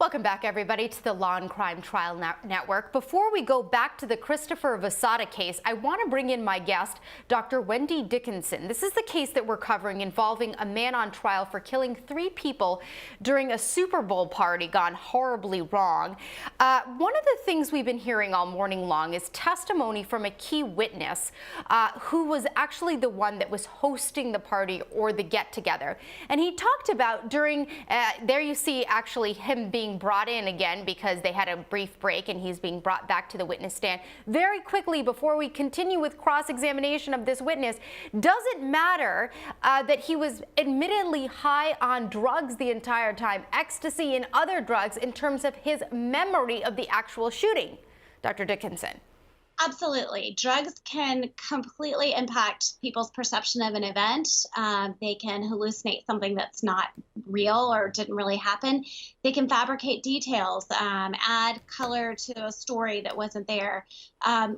Welcome back, everybody, to the Law&Crime Trial Network. Before we go back to the Christopher Vasata case, I want to bring in my guest, Dr. Wendy Dickinson. This is the case that we're covering involving a man on trial for killing 3 people during a Super Bowl party gone horribly wrong. One of the things we've been hearing all morning long is testimony from a key witness who was actually the one that was hosting the party or the get-together. And he talked about during, there you see actually him being brought in again because they had a brief break and he's being brought back to the witness stand. Very quickly, before we continue with cross-examination of this witness, does it matter that he was admittedly high on drugs the entire time, ecstasy and other drugs, in terms of his memory of the actual shooting? Dr. Dickinson. Absolutely. Drugs can completely impact people's perception of an event. They can hallucinate something that's not real or didn't really happen. They can fabricate details, add color to a story that wasn't there,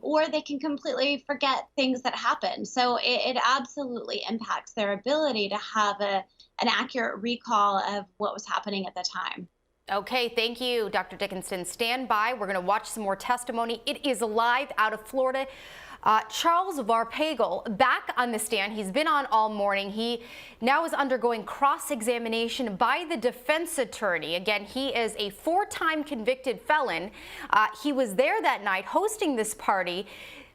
or they can completely forget things that happened. So it absolutely impacts their ability to have an accurate recall of what was happening at the time. Okay, thank you, Dr. Dickinson. Stand by. We're going to watch some more testimony. It is live out of Florida. Charles Varpagel back on the stand. He's been on all morning. He now is undergoing cross-examination by the defense attorney. Again, he is a 4-time convicted felon. He was there that night hosting this party,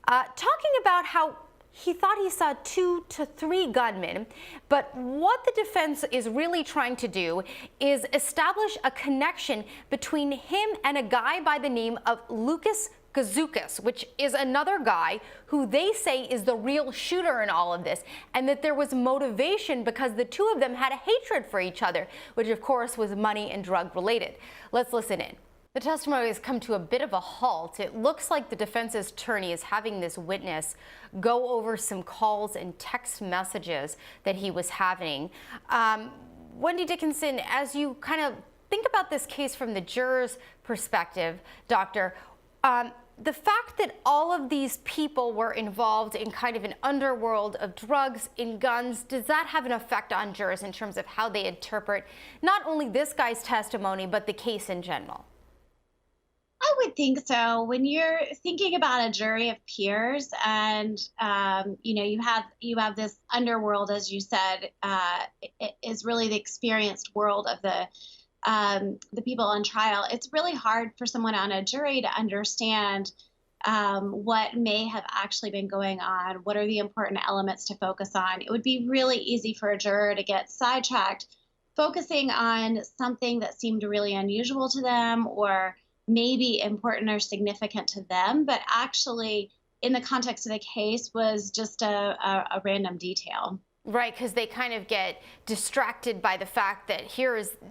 talking about how he thought he saw 2 to 3 gunmen, but what the defense is really trying to do is establish a connection between him and a guy by the name of Lucas Gazoukas, which is another guy who they say is the real shooter in all of this, and that there was motivation because the two of them had a hatred for each other, which of course was money and drug related. Let's listen in. The testimony has come to a bit of a halt. It looks like the defense's attorney is having this witness go over some calls and text messages that he was having. Wendy Dickinson, as you kind of think about this case from the juror's perspective, Doctor, the fact that all of these people were involved in kind of an underworld of drugs and guns, does that have an effect on jurors in terms of how they interpret not only this guy's testimony, but the case in general? I would think so. When you're thinking about a jury of peers, and you have this underworld, as you said, it is really the experienced world of the people on trial. It's really hard for someone on a jury to understand what may have actually been going on. What are the important elements to focus on? It would be really easy for a juror to get sidetracked, focusing on something that seemed really unusual to them, or maybe important or significant to them, but actually in the context of the case was just a random detail. Right, because they kind of get distracted by the fact that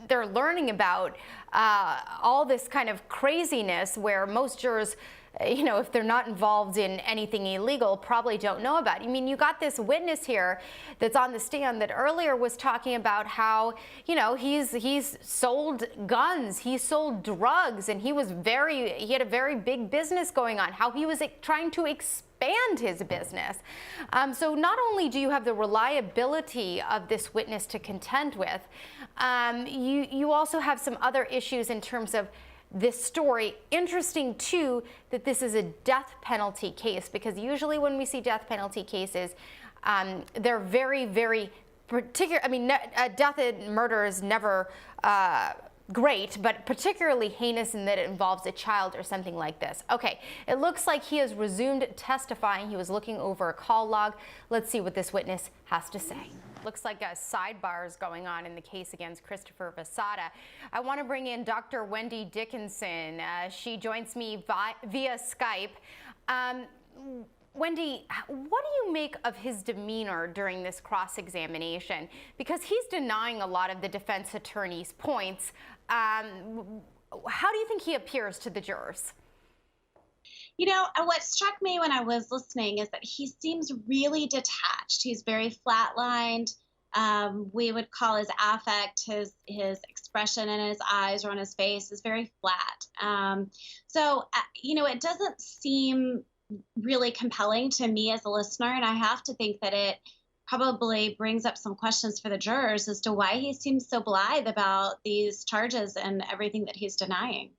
they're learning about all this kind of craziness where most jurors, if they're not involved in anything illegal, probably don't know about. I mean, you got this witness here that's on the stand that earlier was talking about how, he's sold guns, he sold drugs, and he had a very big business going on, how he was trying to expand his business. So not only do you have the reliability of this witness to contend with, you also have some other issues in terms of this story. Interesting, too, that this is a death penalty case, because usually when we see death penalty cases, they're very, very particular. I mean, death and murder is never great, but particularly heinous in that it involves a child or something like this. Okay, it looks like he has resumed testifying. He was looking over a call log. Let's see what this witness has to say. Looks like a sidebar is going on in the case against Christopher Vasata. I want to bring in Dr. Wendy Dickinson. She joins me via Skype. Wendy, what do you make of his demeanor during this cross-examination? Because he's denying a lot of the defense attorney's points. How do you think he appears to the jurors? What struck me when I was listening is that he seems really detached. He's very flatlined. We would call his affect, his expression in his eyes or on his face is very flat. It doesn't seem really compelling to me as a listener, and I have to think that probably brings up some questions for the jurors as to why he seems so blithe about these charges and everything that he's denying.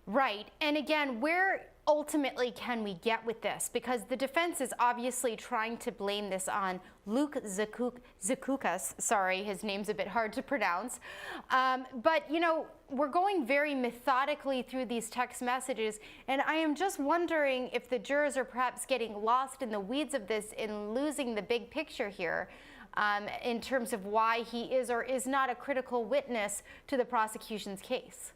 Right. And again, where ultimately can we get with this? Because the defense is obviously trying to blame this on Luke Zakukas. Sorry, his name's a bit hard to pronounce. But, you know, we're going very methodically through these text messages, and I am just wondering if the jurors are perhaps getting lost in the weeds of this and losing the big picture here. In terms of why he is or is not a critical witness to the prosecution's case.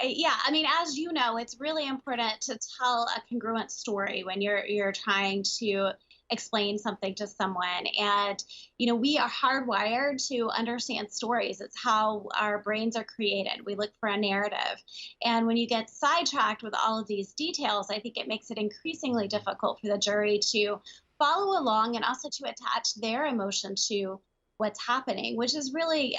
Yeah, I mean, as you know, it's really important to tell a congruent story when you're trying to explain something to someone. And you know, we are hardwired to understand stories. It's how our brains are created. We look for a narrative. And when you get sidetracked with all of these details, I think it makes it increasingly difficult for the jury to follow along and also to attach their emotion to what's happening, which is really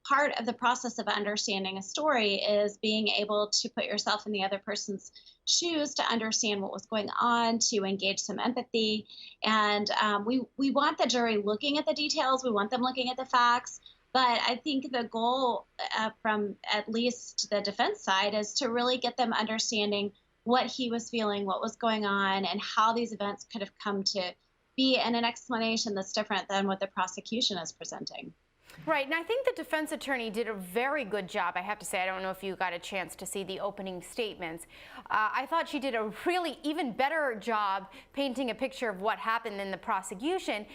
part of the process of understanding a story, is being able to put yourself in the other person's shoes to understand what was going on, to engage some empathy. And we want the jury looking at the details. We want them looking at the facts. But I think the goal from at least the defense side is to really get them understanding what he was feeling, what was going on, and how these events could have come to be in an explanation that's different than what the prosecution is presenting. Right, and I think the defense attorney did a very good job, I have to say. I don't know if you got a chance to see the opening statements. I thought she did a really even better job painting a picture of what happened in the prosecution.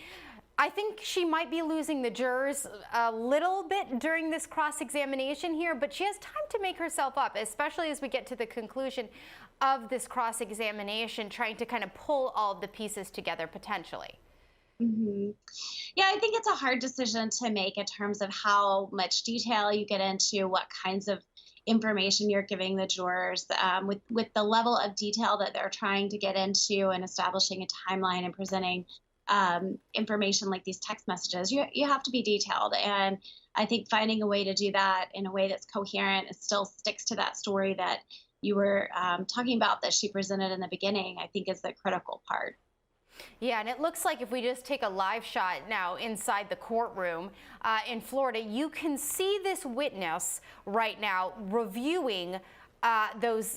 I think she might be losing the jurors a little bit during this cross-examination here, but she has time to make herself up, especially as we get to the conclusion of this cross-examination, trying to kind of pull all of the pieces together potentially. Mm-hmm. Yeah, I think it's a hard decision to make in terms of how much detail you get into, what kinds of information you're giving the jurors, with the level of detail that they're trying to get into and establishing a timeline and presenting information like these text messages. You have to be detailed. And I think finding a way to do that in a way that's coherent, it still sticks to that story that you were talking about that she presented in the beginning, I think is the critical part. Yeah, and it looks like if we just take a live shot now inside the courtroom in Florida, you can see this witness right now reviewing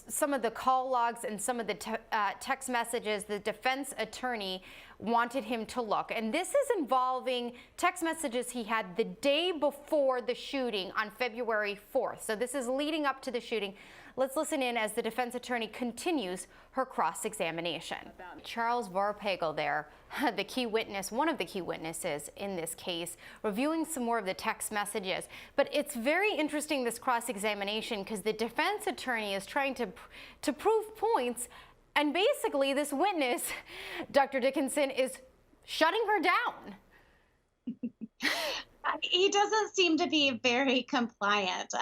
some of the call logs and some of the text messages the defense attorney wanted him to look. And this is involving text messages he had the day before the shooting on February 4th. So this is leading up to the shooting. Let's listen in as the defense attorney continues her cross-examination. Charles Varpagel there, the key witness, one of the key witnesses in this case, reviewing some more of the text messages. But it's very interesting, this cross-examination, because the defense attorney is trying to prove points, and basically this witness, Dr. Dickinson, is shutting her down. He doesn't seem to be very compliant.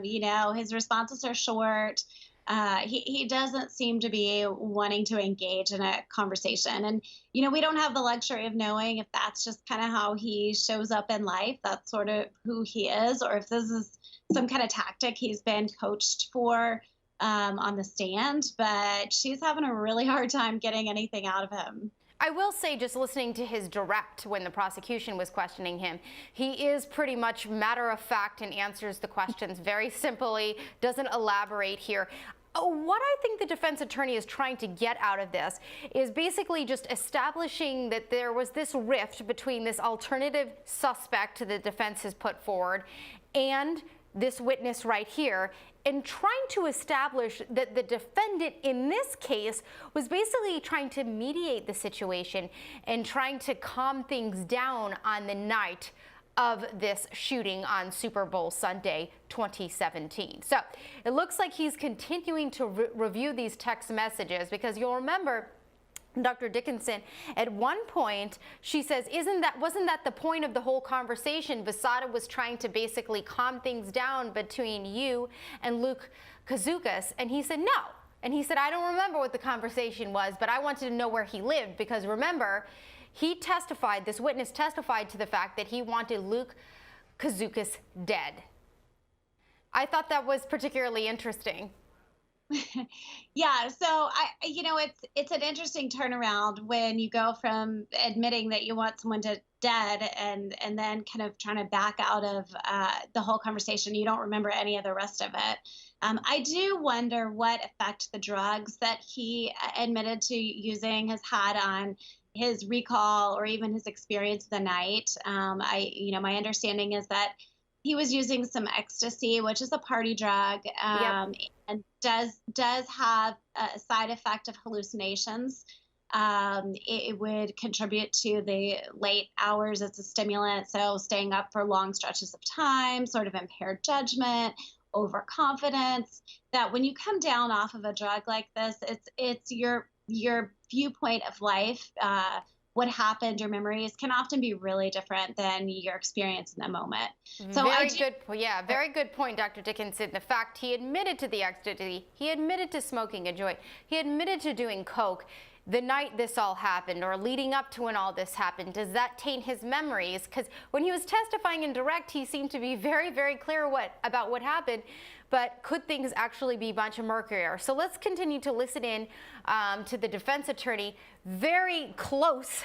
You know, his responses are short. He doesn't seem to be wanting to engage in a conversation. And, you know, we don't have the luxury of knowing if that's just kind of how he shows up in life. That's sort of who he is, or if this is some kind of tactic he's been coached for on the stand. But she's having a really hard time getting anything out of him. I will say, just listening to his direct when the prosecution was questioning him, he is pretty much matter of fact and answers the questions very simply, doesn't elaborate here. What I think the defense attorney is trying to get out of this is basically just establishing that there was this rift between this alternative suspect the defense has put forward and this witness right here, and trying to establish that the defendant in this case was basically trying to mediate the situation and trying to calm things down on the night of this shooting on Super Bowl Sunday 2017. So it looks like he's continuing to review these text messages, because you'll remember Dr. Dickinson, at one point, she says, wasn't that the point of the whole conversation? Vasata was trying to basically calm things down between you and Luke Kazukas. And he said, no. And he said, I don't remember what the conversation was, but I wanted to know where he lived, because remember, he testified, this witness testified to the fact that he wanted Luke Kazukas dead. I thought that was particularly interesting. Yeah, so it's an interesting turnaround when you go from admitting that you want someone to dead and then kind of trying to back out of the whole conversation. You don't remember any of the rest of it. I do wonder what effect the drugs that he admitted to using has had on his recall or even his experience of the night. My understanding is that he was using some ecstasy, which is a party drug, Yep. and does have a side effect of hallucinations. It would contribute to the late hours as a stimulant, so staying up for long stretches of time, sort of impaired judgment, overconfidence. That when you come down off of a drug like this, it's your viewpoint of life. What happened, your memories can often be really different than your experience in the moment. So I Very do. good. Yeah, very good point, Dr. Dickinson. The fact he admitted to the ecstasy, he admitted to smoking a joint, he admitted to doing coke. The night this all happened, or leading up to when all this happened, does that taint his memories? Because when he was testifying in direct, he seemed to be very, very clear about what happened. But could things actually be much murkier? So let's continue to listen in to the defense attorney, very close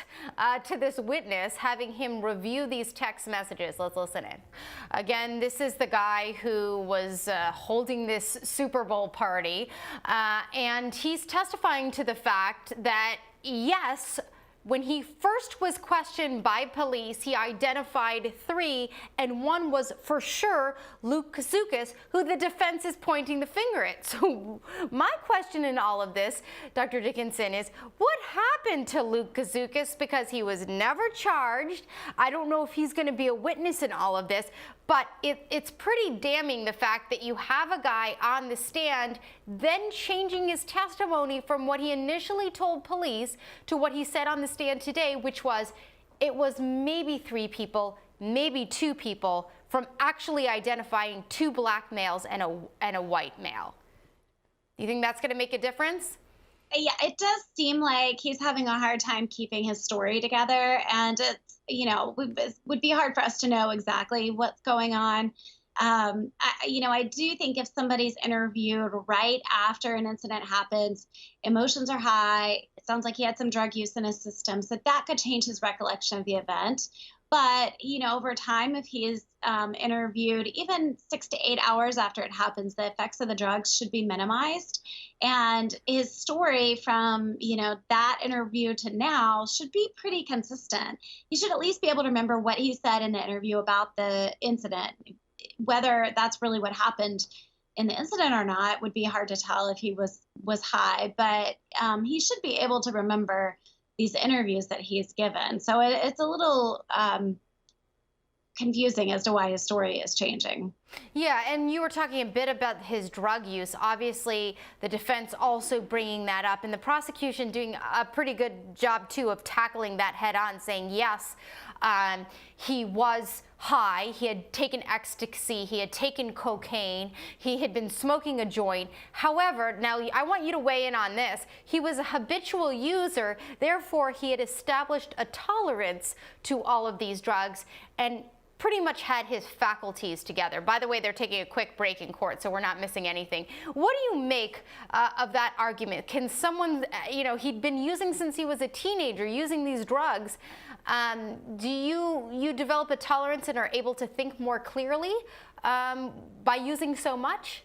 to this witness, having him review these text messages. Let's listen in. Again, this is the guy who was holding this Super Bowl party, and he's testifying to the fact that, yes, when he first was questioned by police, he identified 3, and one was for sure Luke Kazukis, who the defense is pointing the finger at. So my question in all of this, Dr. Dickinson, is what happened to Luke Kazukis? Because he was never charged. I don't know if he's going to be a witness in all of this, but it's pretty damning, the fact that you have a guy on the stand then changing his testimony from what he initially told police to what he said on the stand today, which was it was maybe 3 people, maybe 2 people, from actually identifying 2 black males and a white male. Do you think that's going to make a difference? Yeah, it does seem like he's having a hard time keeping his story together, and it would be hard for us to know exactly what's going on. I do think if somebody's interviewed right after an incident happens, emotions are high. It sounds like he had some drug use in his system, so that could change his recollection of the event. But over time, if he is interviewed even 6 to 8 hours after it happens, the effects of the drugs should be minimized. And his story from that interview to now should be pretty consistent. He should at least be able to remember what he said in the interview about the incident. Whether that's really what happened in the incident or not would be hard to tell if he was high, but he should be able to remember these interviews that he's given. So it's a little confusing as to why his story is changing. Yeah, and you were talking a bit about his drug use. Obviously, the defense also bringing that up, and the prosecution doing a pretty good job, too, of tackling that head on, saying, yes, he was high, he had taken ecstasy, he had taken cocaine, he had been smoking a joint. However, now I want you to weigh in on this. He was a habitual user, therefore he had established a tolerance to all of these drugs and pretty much had his faculties together. By the way, they're taking a quick break in court, so we're not missing anything. What do you make of that argument? Can someone, he'd been using since he was a teenager, using these drugs. Do you develop a tolerance and are able to think more clearly by using so much?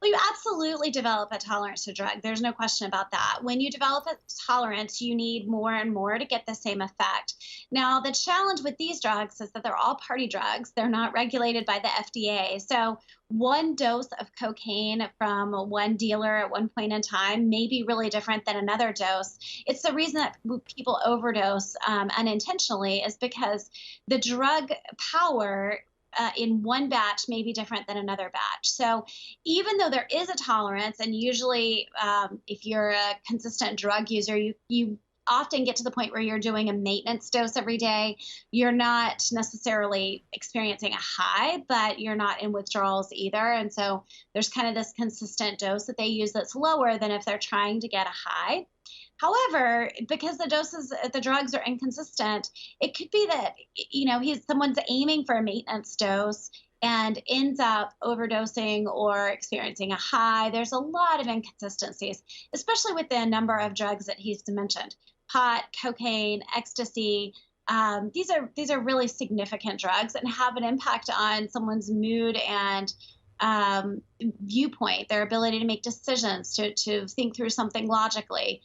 Well, you absolutely develop a tolerance to drug. There's no question about that. When you develop a tolerance, you need more and more to get the same effect. Now, the challenge with these drugs is that they're all party drugs. They're not regulated by the FDA. So one dose of cocaine from one dealer at one point in time may be really different than another dose. It's the reason that people overdose unintentionally is because the drug power in one batch may be different than another batch. So even though there is a tolerance, and usually if you're a consistent drug user, you often get to the point where you're doing a maintenance dose every day. You're not necessarily experiencing a high, but you're not in withdrawals either. And so there's kind of this consistent dose that they use that's lower than if they're trying to get a high. However, because the drugs are inconsistent, it could be that someone's aiming for a maintenance dose and ends up overdosing or experiencing a high. There's a lot of inconsistencies, especially with the number of drugs that he's mentioned: pot, cocaine, ecstasy. These are really significant drugs and have an impact on someone's mood and viewpoint, their ability to make decisions, to think through something logically.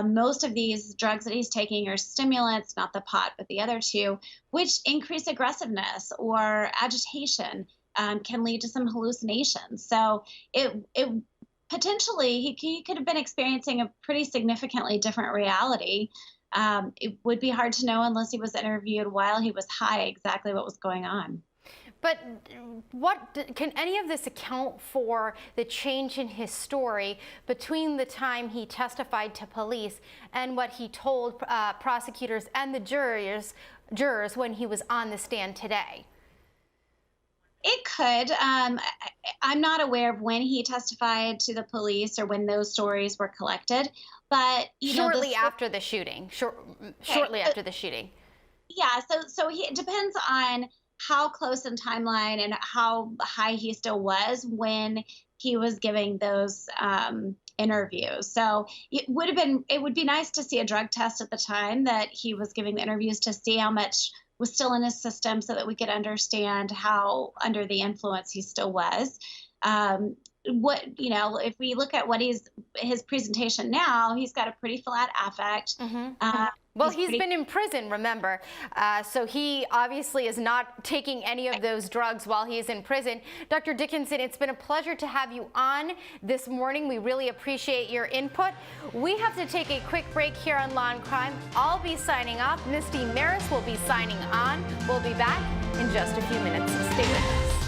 Most of these drugs that he's taking are stimulants, not the pot, but the other two, which increase aggressiveness or agitation, can lead to some hallucinations. So it potentially he could have been experiencing a pretty significantly different reality. It would be hard to know unless he was interviewed while he was high exactly what was going on. But can any of this account for the change in his story between the time he testified to police and what he told prosecutors and the jurors when he was on the stand today? It could. I'm not aware of when he testified to the police or when those stories were collected, but shortly after the shooting. Shortly after the shooting. Yeah. So it depends on how close in timeline and how high he still was when he was giving those interviews. So it would be nice to see a drug test at the time that he was giving the interviews to see how much was still in his system so that we could understand how under the influence he still was. If we look at his presentation now, he's got a pretty flat affect. Well, he's been in prison, remember, so he obviously is not taking any of those drugs while he is in prison. Dr. Dickinson, it's been a pleasure to have you on this morning. We really appreciate your input. We have to take a quick break here on Law and Crime. I'll be signing off. Misty Maris will be signing on. We'll be back in just a few minutes. Stay with us.